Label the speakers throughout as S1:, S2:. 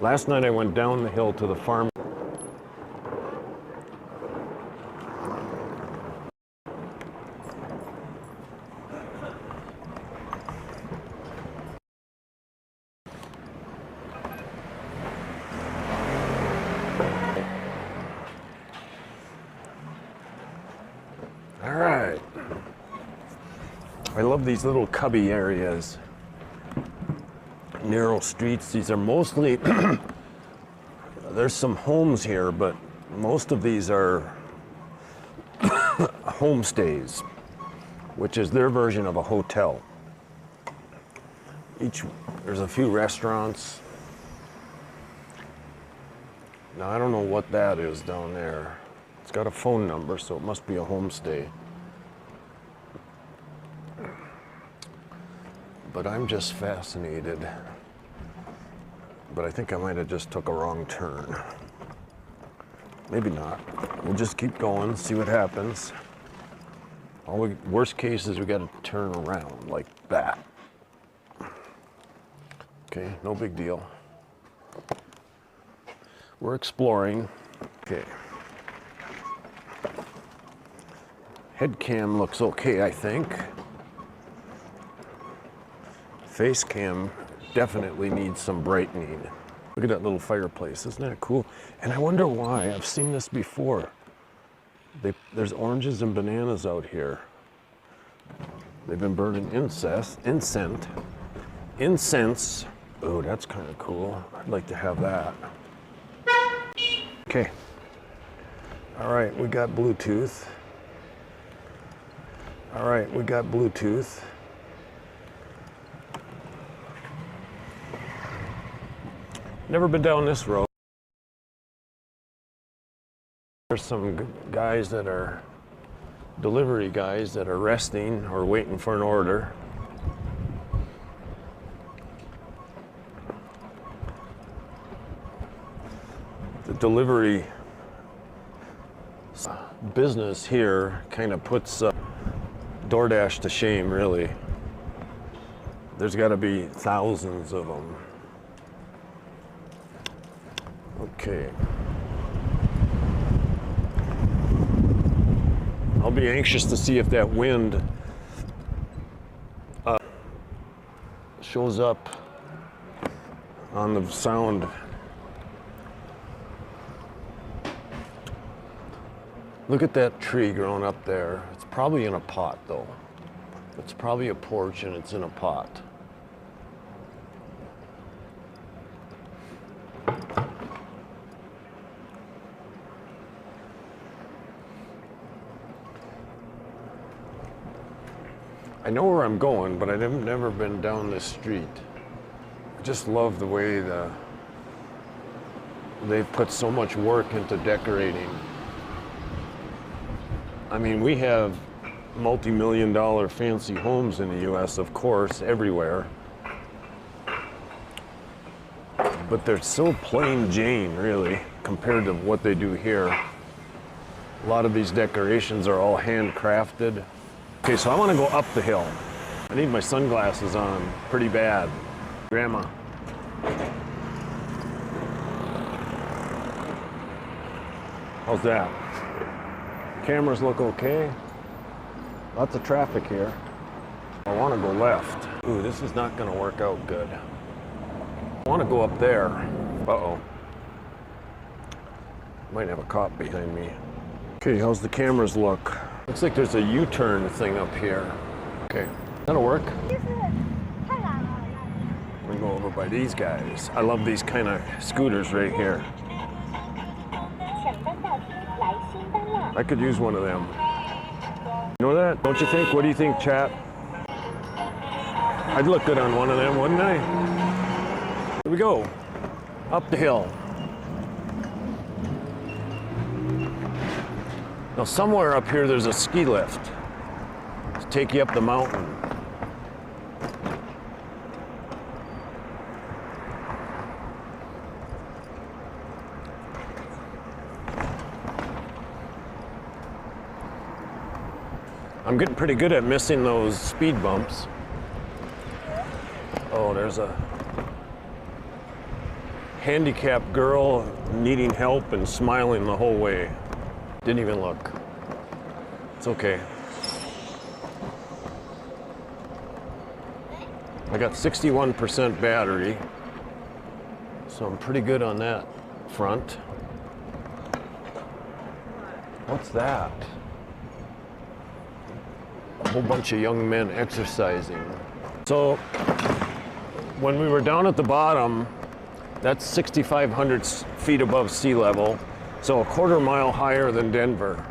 S1: Last night I went down the hill to the farm. All right. I love these little cubby areas. Narrow streets. These are mostly, there's some homes here, but most of these are homestays, which is their version of a hotel. There's a few restaurants. Now I don't know what that is down there. It's got a phone number, so it must be a homestay. But I'm just fascinated. But I think I might have just took a wrong turn. Maybe not. We'll just keep going, see what happens. Worst case is we got to turn around like that. Okay, no big deal. We're exploring. Okay. Head cam looks okay, I think. Face cam definitely needs some brightening. Look at that little fireplace, isn't that cool? And I wonder why, I've seen this before. There's oranges and bananas out here. They've been burning incense. Oh, that's kind of cool. I'd like to have that. Okay. All right, we got Bluetooth. All right, we got Bluetooth. Never been down this road. There's some guys that are delivery guys that are resting or waiting for an order. The delivery business here kind of puts DoorDash to shame, really. There's got to be thousands of them. Okay. I'll be anxious to see if that wind shows up on the sound. Look at that tree growing up there. It's probably in a pot, though. It's probably a porch and it's in a pot. I know where I'm going, but I've never been down this street. I just love the way they've put so much work into decorating. I mean, we have multi-million-dollar fancy homes in the US, of course, everywhere. But they're so plain Jane, really, compared to what they do here. A lot of these decorations are all handcrafted. Okay, so I want to go up the hill. I need my sunglasses on pretty bad. Grandma. How's that? Cameras look okay. Lots of traffic here. I want to go left. Ooh, this is not going to work out good. I want to go up there. Uh-oh. Might have a cop behind me. Okay, how's the cameras look? Looks like there's a U-turn thing up here. Okay, that'll work. I'm gonna go over by these guys. I love these kind of scooters right here. I could use one of them. You know that? Don't you think? What do you think, chat? I'd look good on one of them, wouldn't I? Here we go. Up the hill. Now somewhere up here there's a ski lift to take you up the mountain. I'm getting pretty good at missing those speed bumps. Oh, there's a handicapped girl needing help and smiling the whole way. Didn't even look. It's okay. I got 61% battery, so I'm pretty good on that front. What's that? A whole bunch of young men exercising. So when we were down at the bottom, that's 6,500 feet above sea level, so a quarter mile higher than Denver.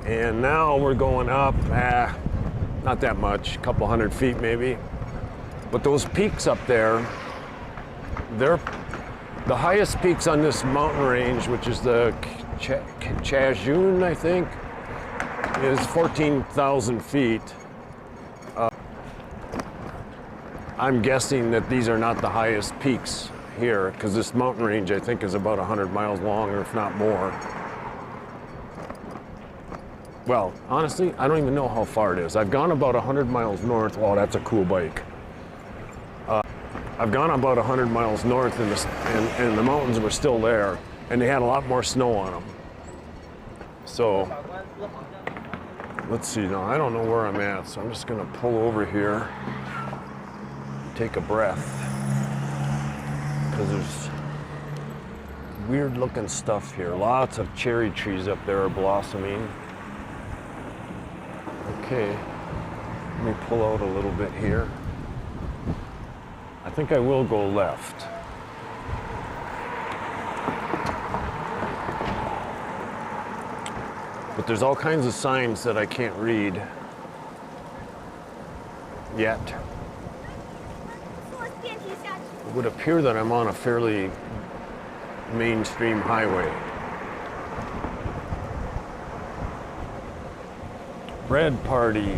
S1: And now we're going up, not that much, a couple hundred feet maybe. But those peaks up there, they're the highest peaks on this mountain range, which is the Chajun, I think, is 14,000 feet. I'm guessing that these are not the highest peaks here, because this mountain range, I think, is about 100 miles long, or if not more. Well, honestly, I don't even know how far it is. I've gone about 100 miles north. Oh, that's a cool bike. I've gone about 100 miles north, and the mountains were still there, and they had a lot more snow on them. So, let's see now. I don't know where I'm at, so I'm just gonna pull over here, take a breath, because there's weird looking stuff here. Lots of cherry trees up there are blossoming. Okay, let me pull out a little bit here. I think I will go left. But there's all kinds of signs that I can't read yet. It would appear that I'm on a fairly mainstream highway. Bread party.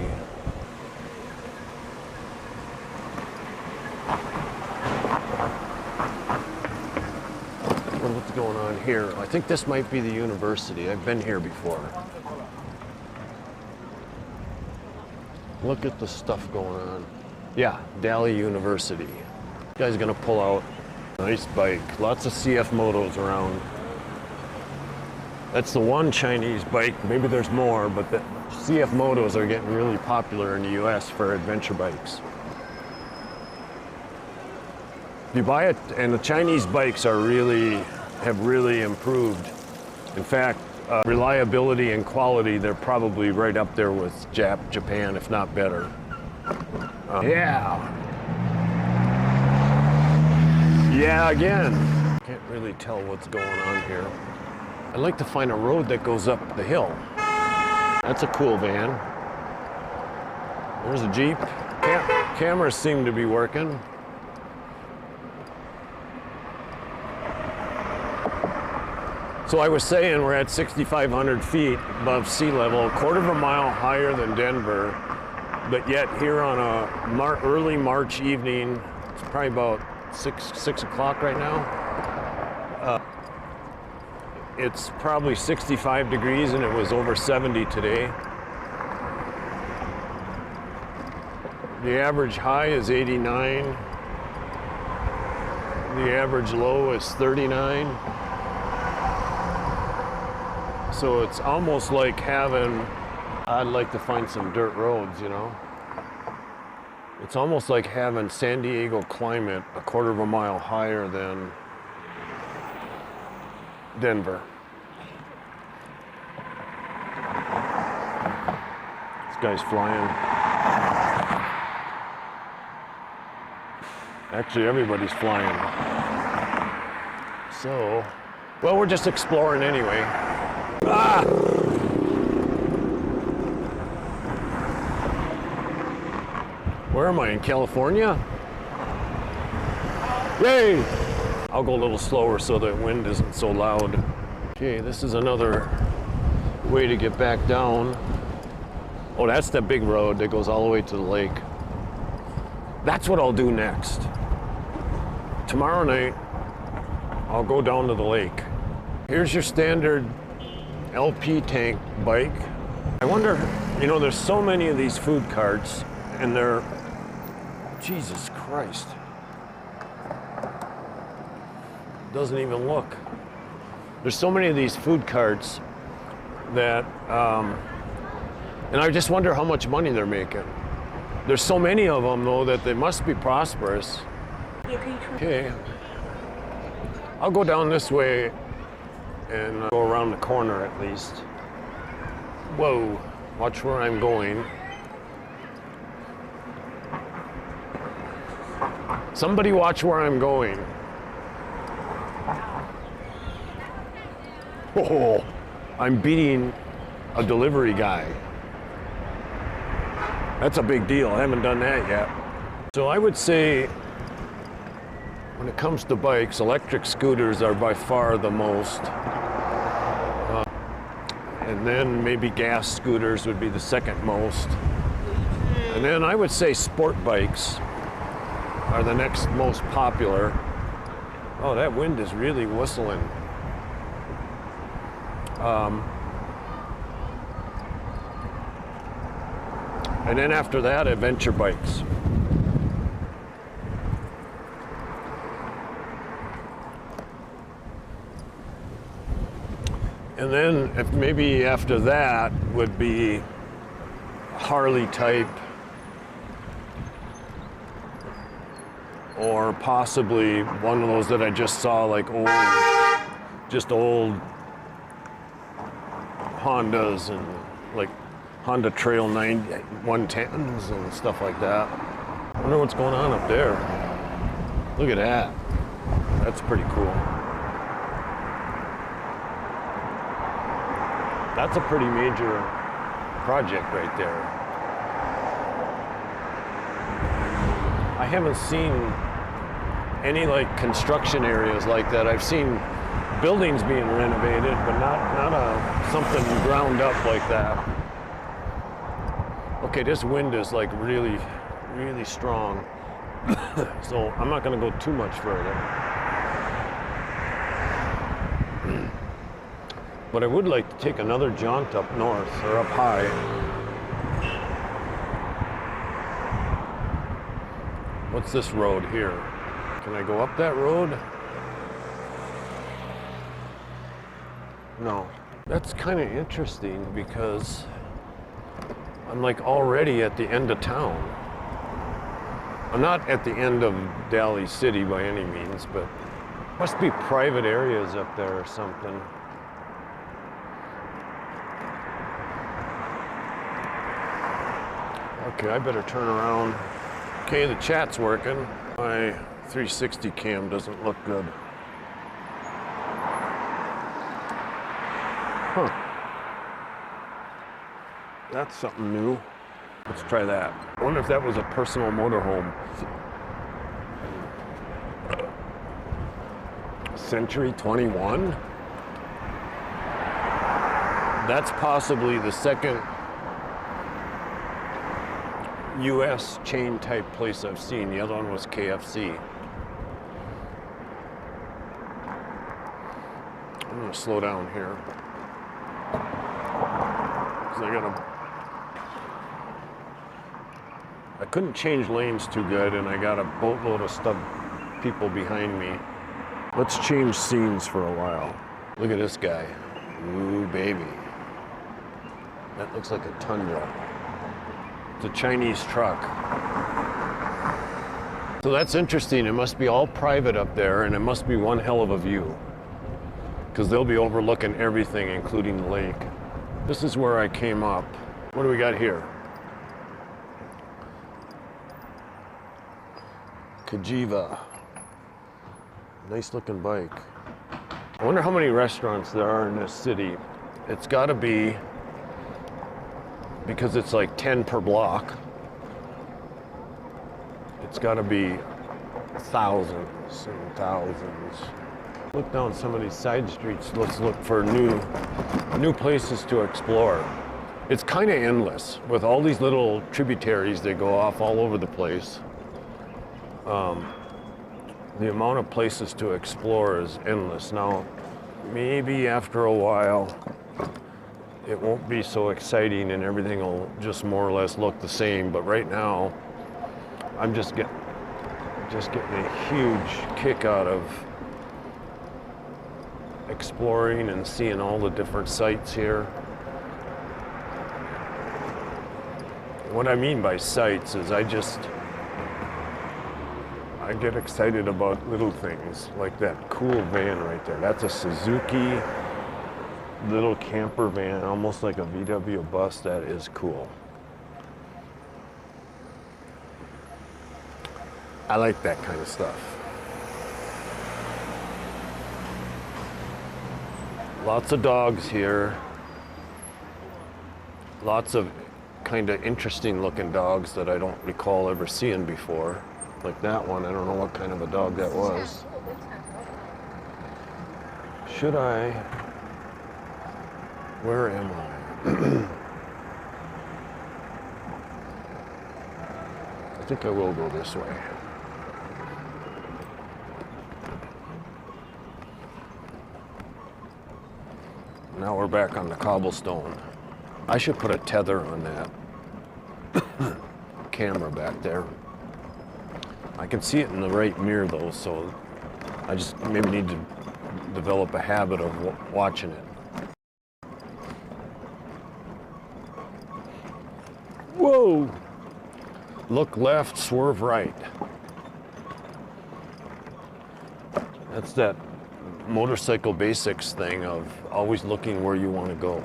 S1: What's going on here? I think this might be the university. I've been here before. Look at the stuff going on. Yeah, Dali University. Guy's gonna pull out. Nice bike. Lots of CF Motos around. That's the one Chinese bike. Maybe there's more, but the CF Motos are getting really popular in the US for adventure bikes. You buy it, and the Chinese bikes have really improved. In fact, reliability and quality, they're probably right up there with Japan, if not better. Yeah, again. Can't really tell what's going on here. I'd like to find a road that goes up the hill. That's a cool van. There's a Jeep. Cameras seem to be working. So I was saying we're at 6,500 feet above sea level, a quarter of a mile higher than Denver, but yet here on a early March evening, it's probably about 6 o'clock right now. It's probably 65 degrees and it was over 70 today. The average high is 89. The average low is 39. So it's almost like having, I'd like to find some dirt roads, you know? It's almost like having San Diego climate a quarter of a mile higher than Denver. This guy's flying. Actually, everybody's flying. So, well, we're just exploring anyway. Ah! Where am I, in California? Yay! I'll go a little slower so the wind isn't so loud. Okay, this is another way to get back down. Oh, that's the big road that goes all the way to the lake. That's what I'll do next. Tomorrow night, I'll go down to the lake. Here's your standard LP tank bike. I wonder, you know, there's so many of these food carts and they're, Jesus Christ. Doesn't even look. There's so many of these food carts that, and I just wonder how much money they're making. There's so many of them though that they must be prosperous. Okay, I'll go down this way and go around the corner at least. Whoa, watch where I'm going. Somebody watch where I'm going. Oh, I'm beating a delivery guy. That's a big deal. I haven't done that yet. So I would say when it comes to bikes, electric scooters are by far the most. And then maybe gas scooters would be the second most. And then I would say sport bikes are the next most popular. Oh, that wind is really whistling. And then after that, adventure bikes. And then if maybe after that would be Harley type, or possibly one of those that I just saw, like old Hondas and like Honda Trail 110s and stuff like that. I wonder what's going on up there. Look at that. That's pretty cool. That's a pretty major project right there. I haven't seen any like construction areas like that. I've seen buildings being renovated, but not something ground up like that. Okay, this wind is like really, really strong. So I'm not gonna go too much further. But I would like to take another jaunt up north or up high. What's this road here? Can I go up that road? No. That's kind of interesting because I'm like already at the end of town. I'm not at the end of Dali City by any means, but must be private areas up there or something. Okay, I better turn around. Okay, the chat's working. My 360 cam doesn't look good. Huh. That's something new. Let's try that. I wonder if that was a personal motorhome. Century 21? That's possibly the second US chain type place I've seen. The other one was KFC. I'm gonna slow down here. 'Cause I couldn't change lanes too good and I got a boatload of people behind me. Let's change scenes for a while. Look at this guy. Ooh, baby. That looks like a Tundra. It's a Chinese truck. So that's interesting. It must be all private up there and it must be one hell of a view because they'll be overlooking everything, including the lake. This is where I came up. What do we got here? Kajiva. Nice looking bike. I wonder how many restaurants there are in this city. It's gotta be, because it's like 10 per block, it's gotta be thousands and thousands. Look down some of these side streets. Let's look for new places to explore. It's kind of endless with all these little tributaries that go off all over the place. The amount of places to explore is endless. Now, maybe after a while, it won't be so exciting and everything will just more or less look the same. But right now, I'm just getting a huge kick out of exploring and seeing all the different sites here. What I mean by sights is I get excited about little things, like that cool van right there. That's a Suzuki little camper van, almost like a VW bus. That is cool. I like that kind of stuff. Lots of dogs here. Lots of kind of interesting looking dogs that I don't recall ever seeing before. Like that one, I don't know what kind of a dog that was. Should I? Where am I? I think I will go this way. Now we're back on the cobblestone. I should put a tether on that camera back there. I can see it in the right mirror though, so I just maybe need to develop a habit of watching it. Whoa! Look left, swerve right. That's that motorcycle basics thing of always looking where you want to go.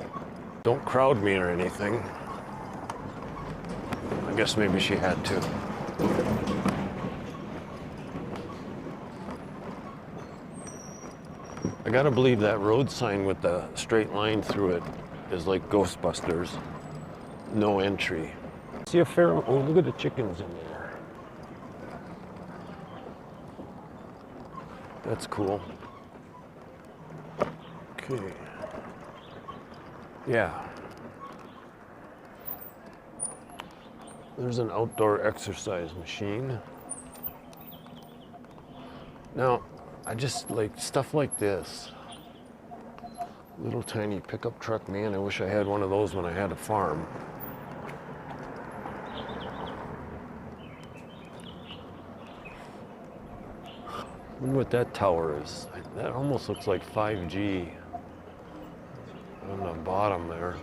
S1: Don't crowd me or anything. I guess maybe she had to. I gotta believe that road sign with the straight line through it is like Ghostbusters. No entry. See a fair, oh, look at the chickens in there. That's cool. Okay. Yeah. There's an outdoor exercise machine. Now, I just like stuff like this. Little tiny pickup truck, man, I wish I had one of those when I had a farm. I wonder what that tower is. That almost looks like 5G on the bottom there.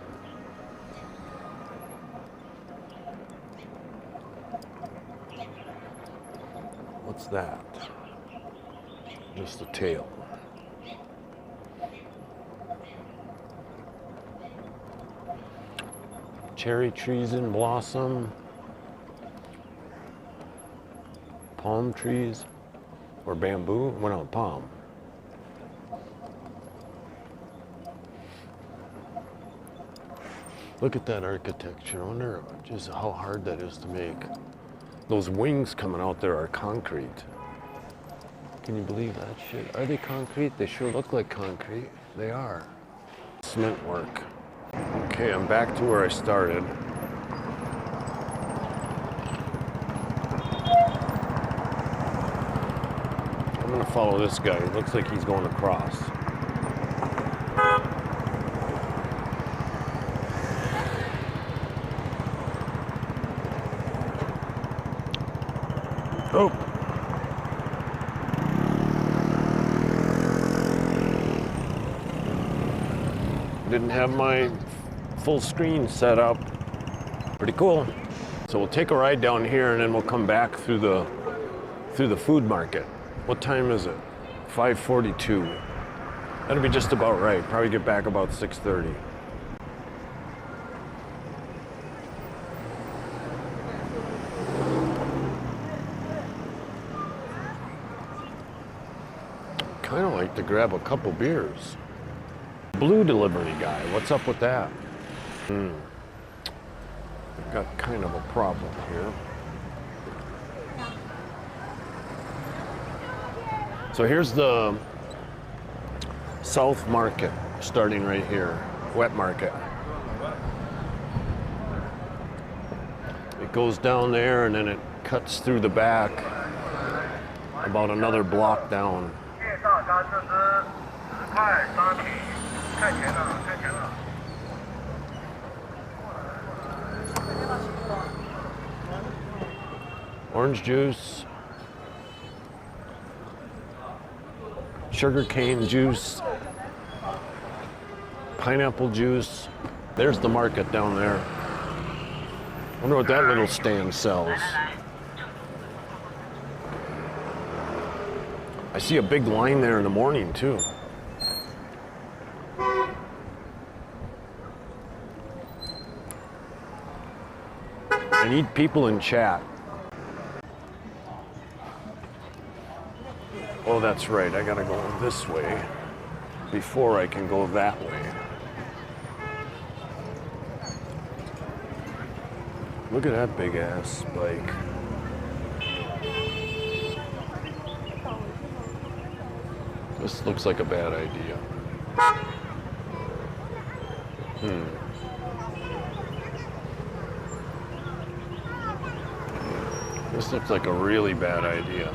S1: What's that? Just the tail. Cherry trees in blossom. Palm trees. Or bamboo? Well, no, palm. Look at that architecture. I wonder just how hard that is to make. Those wings coming out there are concrete. Can you believe that shit? Are they concrete? They sure look like concrete. They are. Cement work. Okay, I'm back to where I started. I'm gonna follow this guy. It looks like he's going across. Oh! Didn't have my full screen set up. Pretty cool. So we'll take a ride down here and then we'll come back through the food market. What time is it? 5:42. That'll be just about right. Probably get back about 6:30. Kind of like to grab a couple beers. Blue delivery guy, what's up with that? I've got kind of a problem here. So here's the South Market, starting right here, Wet Market. It goes down there and then it cuts through the back about another block down. Orange juice, sugar cane juice, pineapple juice. There's the market down there. Wonder what that little stand sells. I see a big line there in the morning too. I need people in chat. Oh, that's right. I gotta go this way before I can go that way. Look at that big ass bike. This looks like a bad idea. This looks like a really bad idea.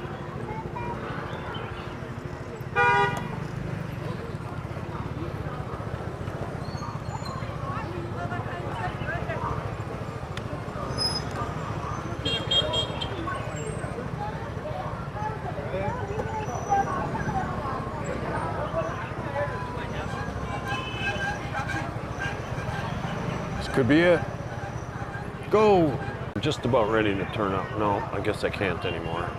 S1: This could be it. Go! I'm just about ready to turn up. No, I guess I can't anymore.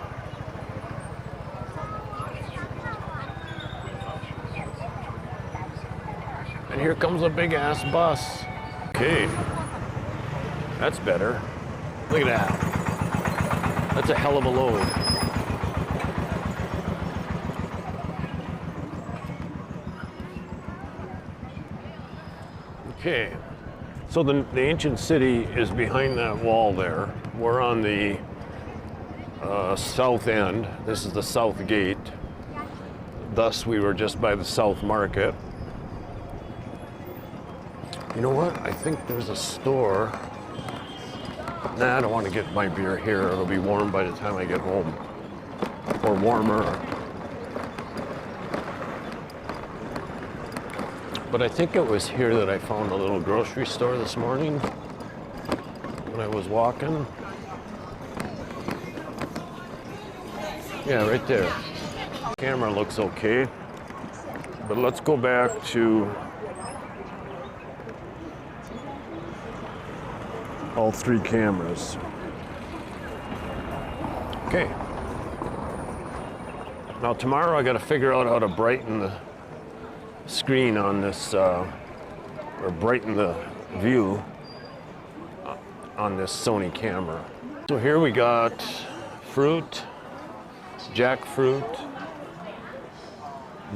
S1: And here comes a big ass bus. Okay, that's better. Look at that. That's a hell of a load. Okay. So the ancient city is behind that wall there. We're on the south end. This is the south gate. Thus, we were just by the south market. You know what? I think there's a store. Nah, I don't want to get my beer here. It'll be warm by the time I get home. Or warmer. But I think it was here that I found a little grocery store this morning when I was walking. Yeah, right there. Camera looks okay. But let's go back to all three cameras. Okay. Now tomorrow I got to figure out how to brighten the screen on this, or brighten the view on this Sony camera. So here we got fruit, jackfruit,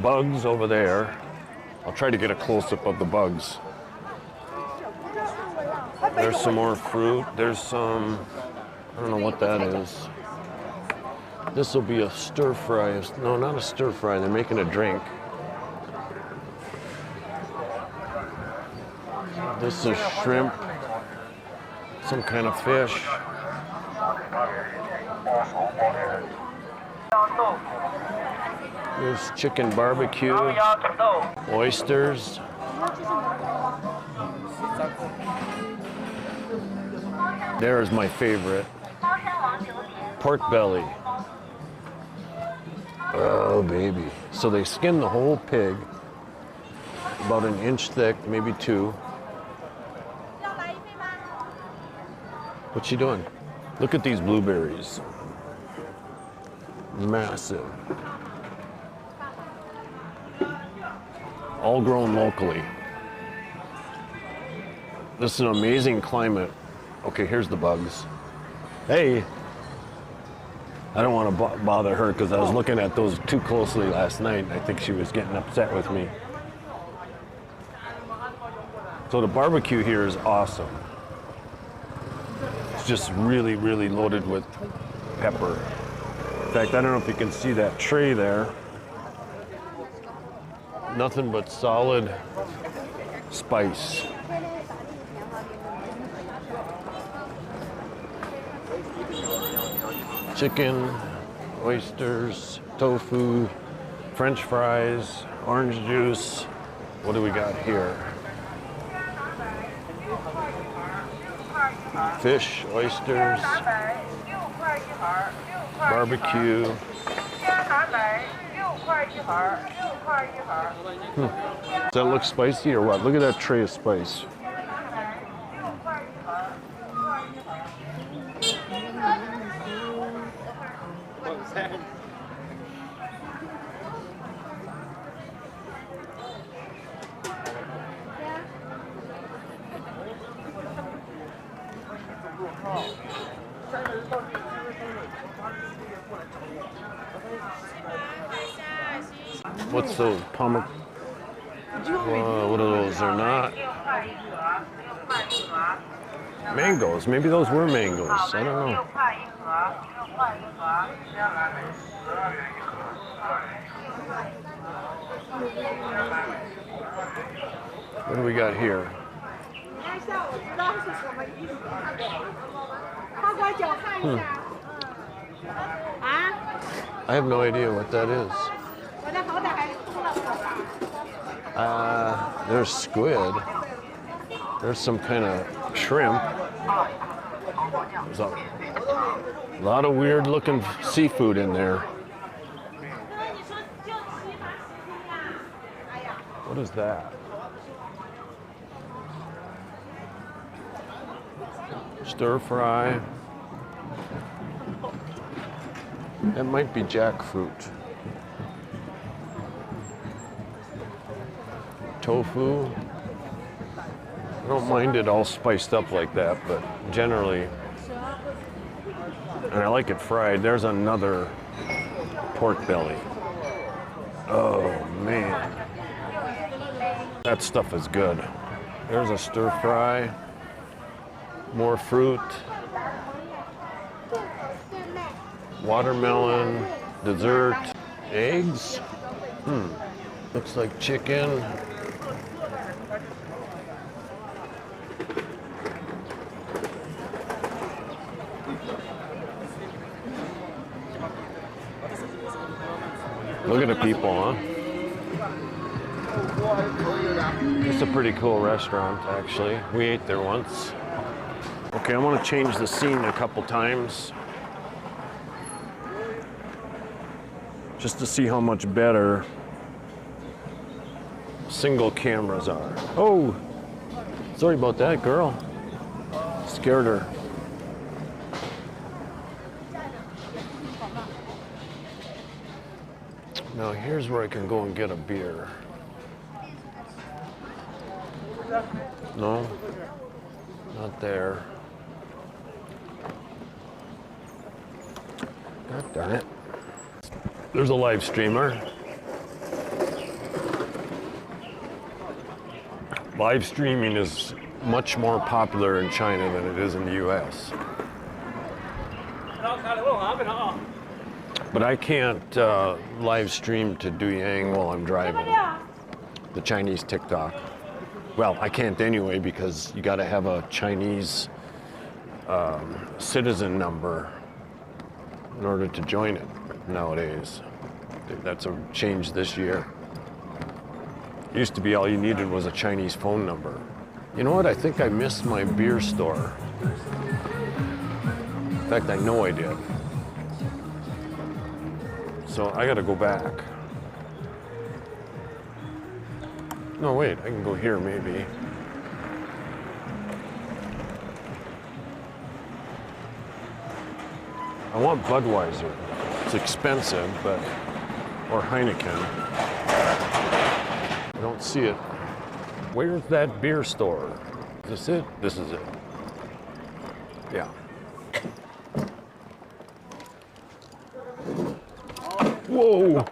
S1: bugs over there. I'll try to get a close-up of the bugs. There's some more fruit. There's some, I don't know what that is. This will be a stir fry. No, not a stir fry. They're making a drink. This is shrimp, some kind of fish. There's chicken barbecue, oysters. There's my favorite, pork belly. Oh, baby. So they skin the whole pig, about an inch thick, maybe two. What's she doing? Look at these blueberries. Massive. All grown locally. This is an amazing climate. Okay, here's the bugs. Hey. I don't want to bother her because I was looking at those too closely last night. I think she was getting upset with me. So the barbecue here is awesome. It's just really, really loaded with pepper. In fact, I don't know if you can see that tray there. Nothing but solid spice. Chicken, oysters, tofu, French fries, orange juice. What do we got here? Fish, oysters, barbecue. Does that look spicy or what? Look at that tray of spice. What's those? What are those? They're not mangoes. Maybe those were mangoes. I don't know. What do we got here? I have no idea what that is. There's squid. There's some kind of shrimp. There's a lot of weird looking seafood in there. What is that? Stir fry. That might be jackfruit. Tofu. I don't mind it all spiced up like that, but generally, and I like it fried. There's another pork belly. Oh man, that stuff is good. There's a stir fry, more fruit, watermelon, dessert, eggs. Looks like chicken. Look at the people, huh? It's a pretty cool restaurant, actually. We ate there once. Okay, I want to change the scene a couple times, just to see how much better single cameras are. Oh, sorry about that, girl. Scared her. Now here's where I can go and get a beer. No, not there. God darn it. There's a live streamer. Live streaming is much more popular in China than it is in the US. But I can't live stream to Duyang while I'm driving, the Chinese TikTok. Well, I can't anyway because you gotta have a Chinese citizen number in order to join it nowadays. That's a change this year. It used to be all you needed was a Chinese phone number. You know what? I think I missed my beer store. In fact, I know I did. So I gotta go back. No, wait, I can go here maybe. I want Budweiser. It's expensive, but, or Heineken. I don't see it. Where's that beer store? Is this it? This is it. Yeah. Whoa!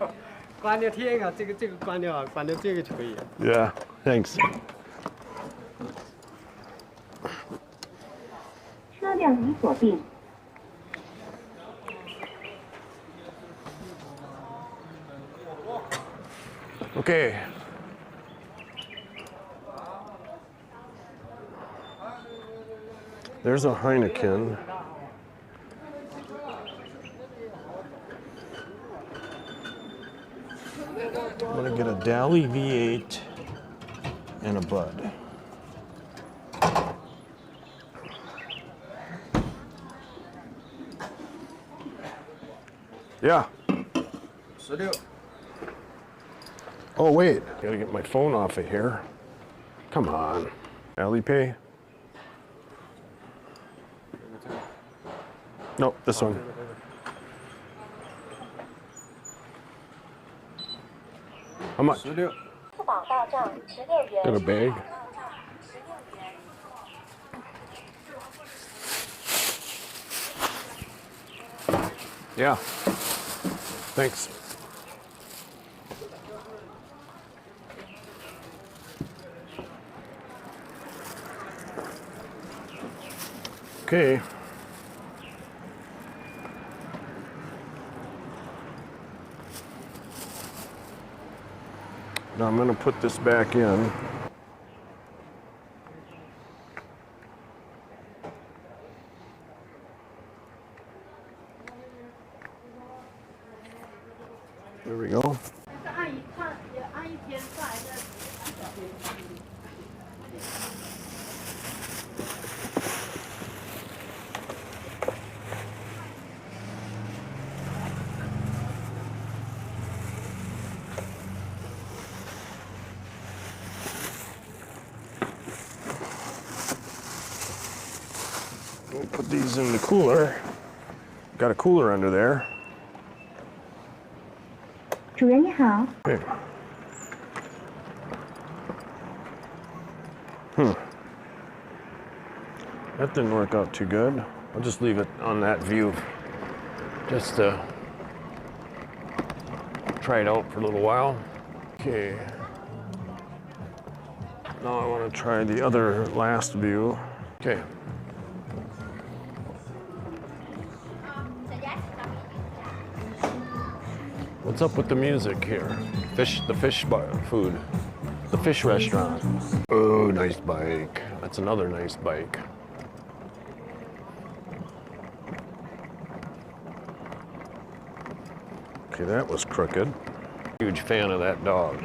S2: 关掉天啊，这个关掉啊，关掉这个就可以。
S1: Yeah, thanks.
S3: 车辆已锁定。
S1: Okay. There's a Heineken. I'm gonna get a Dali V8 and a Bud. Yeah.
S2: 16。
S1: Oh wait, gotta get my phone off of here. Come on. Alipay? Nope, this one. How much?
S2: 16
S1: Got a bag? Yeah. Thanks. Okay. Now I'm going to put this back in. There we go. We'll put these in the cooler. Got a cooler under there.
S3: 主人你好，
S1: Okay. That didn't work out too good. I'll just leave it on that view just to try it out for a little while. Okay. Now I want to try the other last view. Okay. What's up with the music here? The fish bar, food. The fish restaurant. Oh, nice bike. That's another nice bike. Okay, that was crooked. Huge fan of that dog.